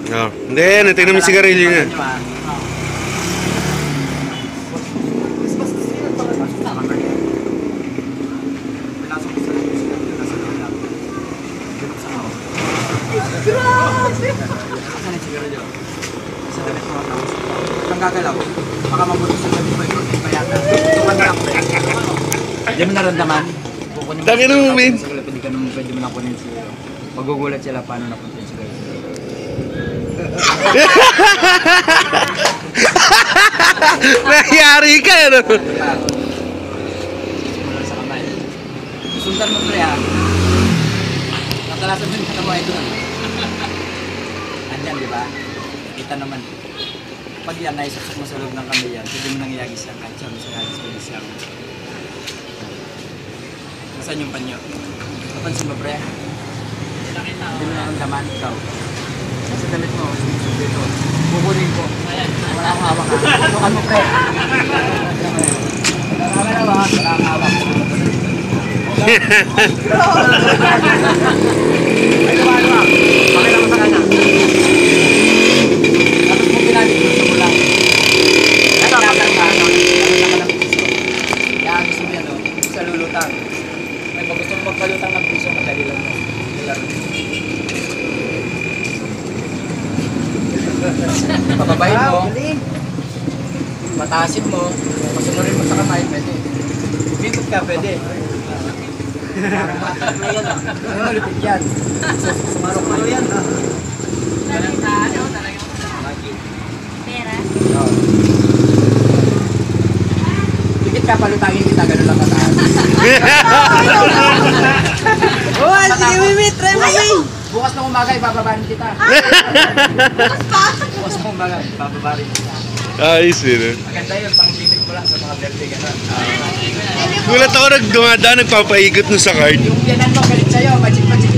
Oh, hindi, natignan mo yung sigarilyo niya. Ang gagalaw, baka mabuti sa gabi pa ito, payata. Tukan na ako. Hindi mo naramdaman? Dami naman, Min. Pwede ka naman, pwede mo na kunin siya. Magugulat sila paano napunta yung sigarilyo. Nangyari ka, ano? Sa kamay. Sundan mo, pre, ha? Nakalasan mo yung kata mo ito. Andyan, di ba? Kita naman. Pag yan, naisasok mo sa loob ng kamay yan, pwede mo nang iagis yan, kahit siya mo sa halis, pwede siya. Nasaan yung panyo? Napansin mo, pre? Hindi mo naramdaman, ikaw. Sa damit mo, sumusubli ito. Kukunin ko. Wala akong hawak, ha? Tukan mo, pre. Wala akong hawak. Ay, lumano, ha? Pakita mo sa kanya. Tapos mo pinagin mo sa mula. Ito, kapag ka, kaya gusto mo yan, no? Sa lulutang. May pag gusto mo magpalutang ng piso, madali lang mo. Pababayin mo, mataasin mo, pasunurin mo sa kamay, pwede. Bikot ka, pwede. Ano malipit yan? Sumarok yan. Pera? Oo. Dikit ka, palutangin kita, gano'n lang mataas. Oh, sige, Mimi, try mo, Mimi. Bukas ng umaga, ibababarin kita. Bukas pa? Bukas ng umaga, ibababarin kita. Ayos yun. Maganda yun, pang-limit mo lang sa mga birthday, gano'n. Gulat ako nagdumadaan, nagpapaikot nun sa card. Yung biyanan mo, galit sa'yo, magic-magic